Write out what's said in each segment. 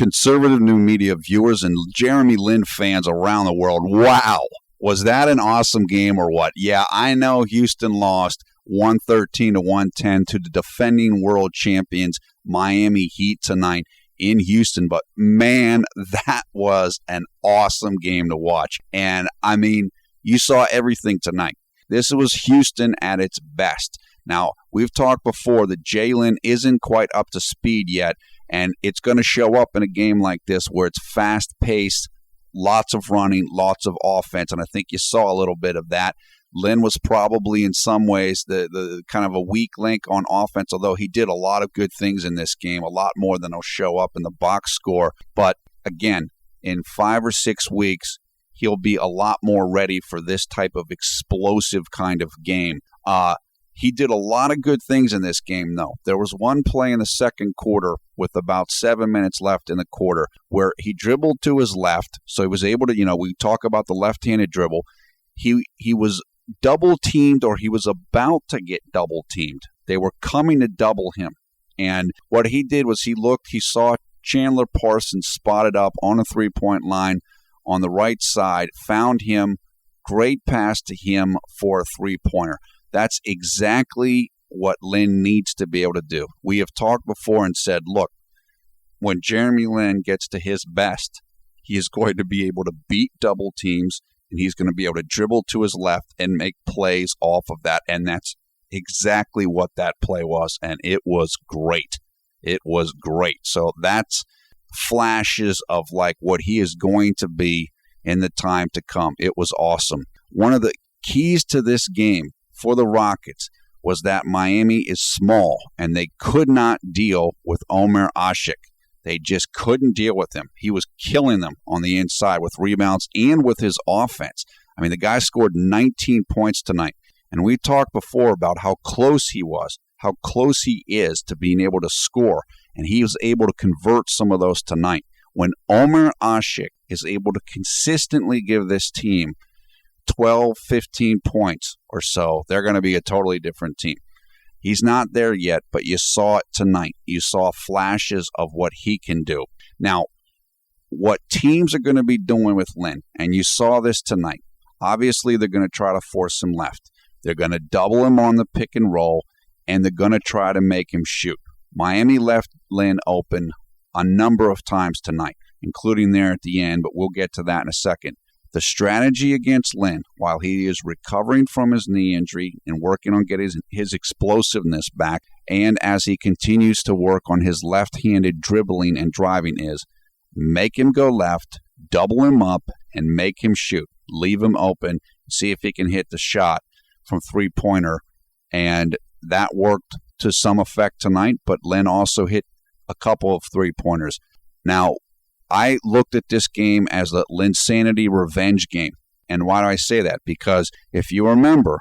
conservative new media viewers and Jeremy Lin fans around the world, wow, was that an awesome game or what? Yeah, I know Houston lost 113 to 110 to the defending world champions Miami Heat tonight in Houston, but man, that was an awesome game to watch. And I mean, you saw everything tonight. This was Houston at its best. Now, we've talked before that J-Lin isn't quite up to speed yet, and it's going to show up in a game like this where it's fast-paced, lots of running, lots of offense, and I think you saw a little bit of that. Lin was probably in some ways the kind of a weak link on offense, although he did a lot of good things in this game, a lot more than will show up in the box score. But again, in 5 or 6 weeks, he'll be a lot more ready for this type of explosive kind of game. He did a lot of good things in this game, though. There was one play in the second quarter with about 7 minutes left in the quarter where he dribbled to his left, so he was able to, we talk about the left-handed dribble. He was double-teamed, or he was about to get double-teamed. They were coming to double him. And what he did was he saw Chandler Parsons spotted up on a three-point line on the right side, found him, great pass to him for a three-pointer. That's exactly what Lin needs to be able to do. We have talked before and said, look, when Jeremy Lin gets to his best, he is going to be able to beat double teams, and he's going to be able to dribble to his left and make plays off of that. And that's exactly what that play was, and it was great. It was great. So that's flashes of like what he is going to be in the time to come. It was awesome. One of the keys to this game for the Rockets was that Miami is small, and they could not deal with Omer Asik. They just couldn't deal with him. He was killing them on the inside with rebounds and with his offense. I mean, the guy scored 19 points tonight, and we talked before about how close he was, how close he is to being able to score, and he was able to convert some of those tonight. When Omer Asik is able to consistently give this team 12, 15 points or so, they're going to be a totally different team. He's not there yet, but you saw it tonight. You saw flashes of what he can do. Now, what teams are going to be doing with Lin, and you saw this tonight, obviously they're going to try to force him left. They're going to double him on the pick and roll, and they're going to try to make him shoot. Miami left Lin open a number of times tonight, including there at the end, but we'll get to that in a second. The strategy against Lin, while he is recovering from his knee injury and working on getting his explosiveness back, and as he continues to work on his left-handed dribbling and driving, is make him go left, double him up, and make him shoot. Leave him open, see if he can hit the shot from three-pointer. And that worked to some effect tonight, but Lin also hit a couple of three-pointers. Now, I looked at this game as the Linsanity revenge game. And why do I say that? Because if you remember,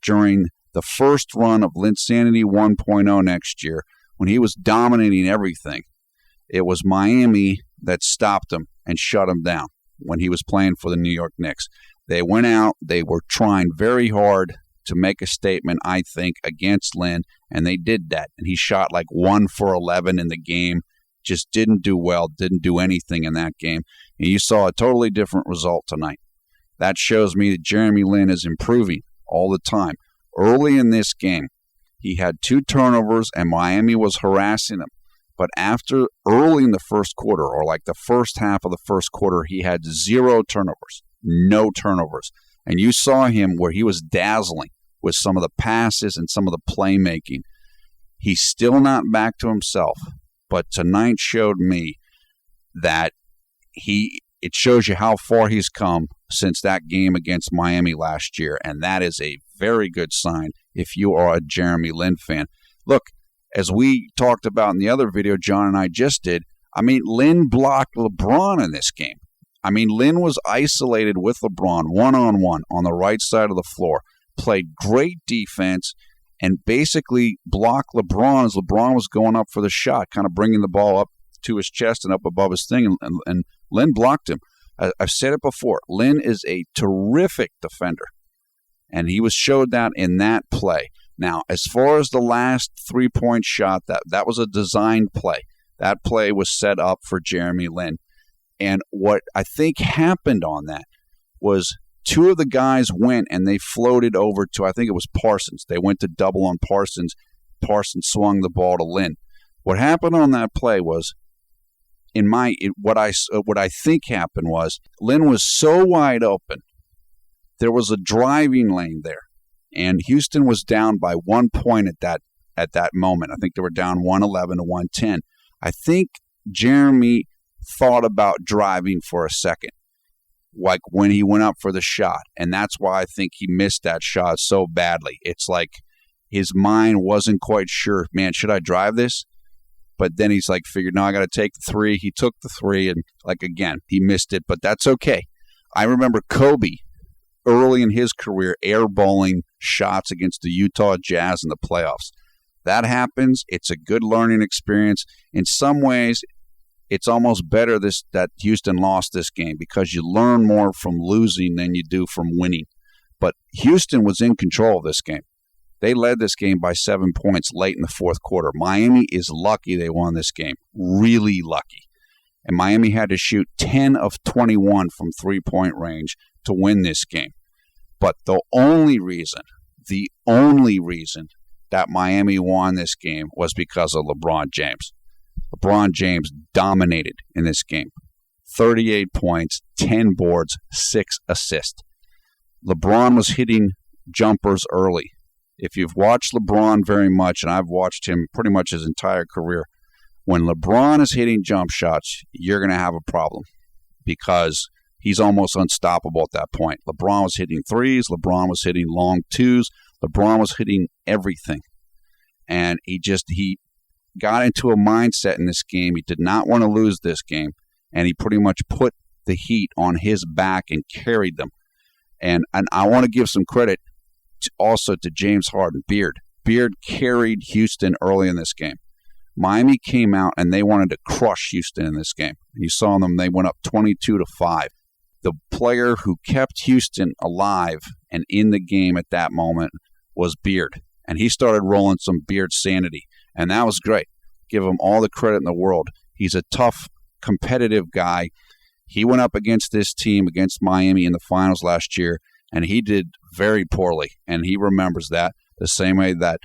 during the first run of Linsanity 1.0 next year, when he was dominating everything, it was Miami that stopped him and shut him down when he was playing for the New York Knicks. They went out, they were trying very hard to make a statement, I think, against Lin, and they did that. And he shot like 1 for 11 in the game. Just didn't do well, didn't do anything in that game. And you saw a totally different result tonight. That shows me that Jeremy Lin is improving all the time. Early in this game, he had 2 turnovers, and Miami was harassing him. But after early in the first quarter, or like the first half of the first quarter, he had 0 turnovers, no turnovers. And you saw him where he was dazzling with some of the passes and some of the playmaking. He's still not back to himself. But tonight showed me that it shows you how far he's come since that game against Miami last year, and that is a very good sign if you are a Jeremy Lin fan. Look, as we talked about in the other video John and I just did, I mean, Lin blocked LeBron in this game. I mean, Lin was isolated with LeBron one-on-one on the right side of the floor, played great defense, and basically blocked LeBron as LeBron was going up for the shot, kind of bringing the ball up to his chest and up above his thing, and Lin blocked him. I've said it before. Lin is a terrific defender, and he was showed that in that play. Now, as far as the last three-point shot, that was a designed play. That play was set up for Jeremy Lin. And what I think happened on that was two of the guys went and they floated over to, I think it was Parsons. They went to double on Parsons. Parsons swung the ball to Lin. What happened on that play was, what I think happened was, Lin was so wide open, there was a driving lane there, and Houston was down by 1 point at that moment. I think they were down 111 to 110. I think Jeremy thought about driving for a second, like when he went up for the shot, and that's why I think he missed that shot so badly. It's like his mind wasn't quite sure, man, should I drive this? But then he's like, figured, no, I got to take the three. He took the three, and again, he missed it, but that's okay. I remember Kobe early in his career airballing shots against the Utah Jazz in the playoffs. That happens. It's a good learning experience. In some ways, it's almost better that Houston lost this game because you learn more from losing than you do from winning. But Houston was in control of this game. They led this game by 7 points late in the fourth quarter. Miami is lucky they won this game, really lucky. And Miami had to shoot 10 of 21 from three-point range to win this game. But the only reason that Miami won this game was because of LeBron James. LeBron James dominated in this game. 38 points, 10 boards, 6 assists. LeBron was hitting jumpers early. If you've watched LeBron very much, and I've watched him pretty much his entire career, when LeBron is hitting jump shots, you're going to have a problem because he's almost unstoppable at that point. LeBron was hitting threes. LeBron was hitting long twos. LeBron was hitting everything. And he got into a mindset in this game. He did not want to lose this game, and he pretty much put the Heat on his back and carried them. And I want to give some credit also to James Harden. Beard carried Houston early in this game. Miami came out and they wanted to crush Houston in this game. You saw them, they went up 22-5. The player who kept Houston alive and in the game at that moment was Beard. And he started rolling some Beard sanity. And that was great. Give him all the credit in the world. He's a tough, competitive guy. He went up against this team, against Miami in the finals last year, and he did very poorly, and he remembers that the same way that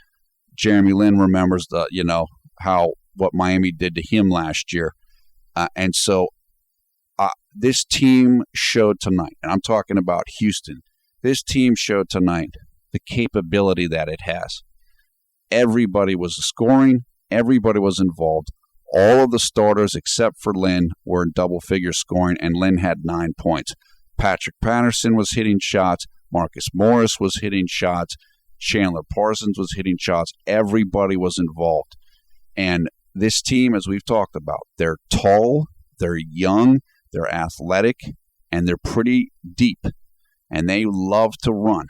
Jeremy Lin remembers what Miami did to him last year. And so this team showed tonight, and I'm talking about Houston, this team showed tonight the capability that it has. Everybody was scoring. Everybody was involved. All of the starters except for Lin were in double-figure scoring, and Lin had 9 points. Patrick Patterson was hitting shots. Marcus Morris was hitting shots. Chandler Parsons was hitting shots. Everybody was involved. And this team, as we've talked about, they're tall, they're young, they're athletic, and they're pretty deep. And they love to run.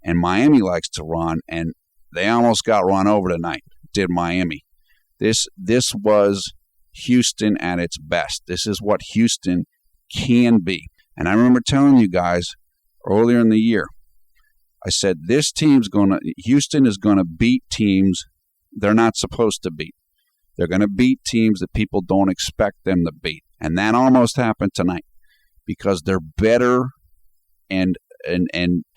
And Miami likes to run, and they almost got run over tonight, did Miami. This was Houston at its best. This is what Houston can be. And I remember telling you guys earlier in the year, I said Houston is going to beat teams they're not supposed to beat. They're going to beat teams that people don't expect them to beat. And that almost happened tonight because they're better and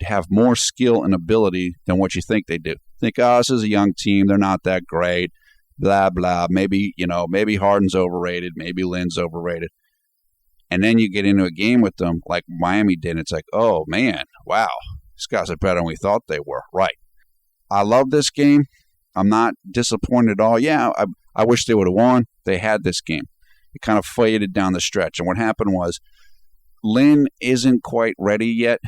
have more skill and ability than what you think they do. Think, this is a young team. They're not that great. Blah, blah. Maybe Harden's overrated. Maybe Lin's overrated. And then you get into a game with them like Miami did. It's like, oh, man, wow, these guys are better than we thought they were. Right. I love this game. I'm not disappointed at all. Yeah, I wish they would have won. They had this game. It kind of faded down the stretch. And what happened was Lin isn't quite ready yet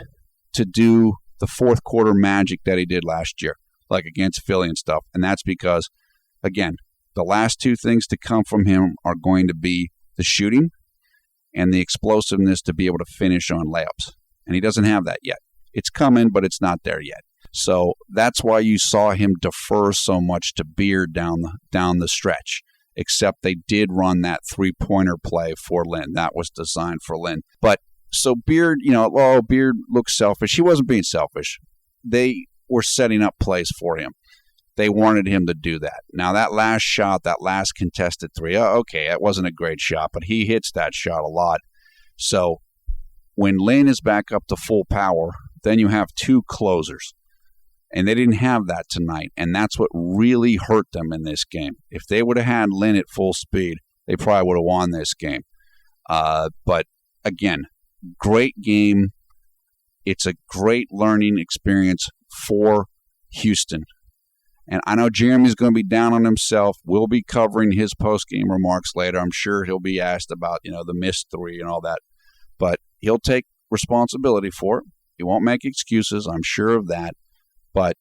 to do the fourth quarter magic that he did last year, like against Philly and stuff. And that's because, again, the last two things to come from him are going to be the shooting and the explosiveness to be able to finish on layups. And he doesn't have that yet. It's coming, but it's not there yet. So that's why you saw him defer so much to Beard down the stretch, except they did run that three-pointer play for Lin. That was designed for Lin. But so Beard, Beard looks selfish. He wasn't being selfish. They were setting up plays for him. they wanted him to do that. Now, that last shot, that last contested three, okay, that wasn't a great shot, but he hits that shot a lot. So when Lin is back up to full power, then you have two closers. And they didn't have that tonight, and that's what really hurt them in this game. If they would have had Lin at full speed, they probably would have won this game. But again, great game. It's a great learning experience for Houston. And I know Jeremy's going to be down on himself. We'll be covering his post-game remarks later. I'm sure he'll be asked about, the missed three and all that. But he'll take responsibility for it. He won't make excuses. I'm sure of that. But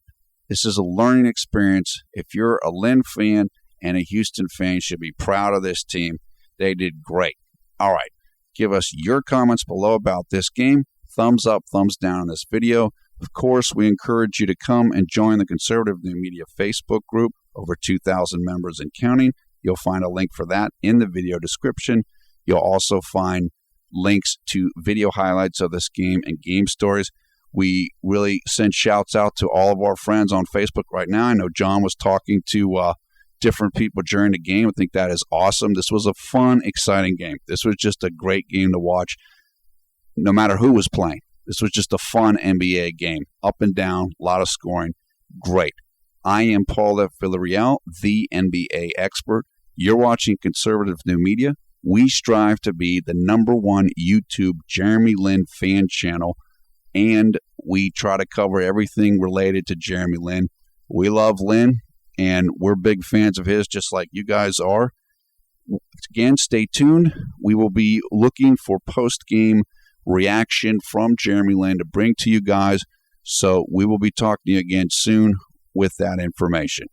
this is a learning experience. If you're a Lin fan and a Houston fan, you should be proud of this team. They did great. All right. Give us your comments below about this game. Thumbs up, thumbs down on this video. Of course, we encourage you to come and join the Conservative New Media Facebook group, over 2,000 members and counting. You'll find a link for that in the video description. You'll also find links to video highlights of this game and game stories. We really send shouts out to all of our friends on Facebook right now. I know John was talking to different people during the game. I think that is awesome. This was a fun, exciting game. This was just a great game to watch, no matter who was playing. This was just a fun NBA game. Up and down, a lot of scoring. Great. I am Paul F. Villarreal, the NBA expert. You're watching Conservative New Media. We strive to be the #1 YouTube Jeremy Lin fan channel, and we try to cover everything related to Jeremy Lin. We love Lin, and we're big fans of his, just like you guys are. Again, stay tuned. We will be looking for post-game reaction from Jeremy Lin to bring to you guys. So we will be talking to you again soon with that information.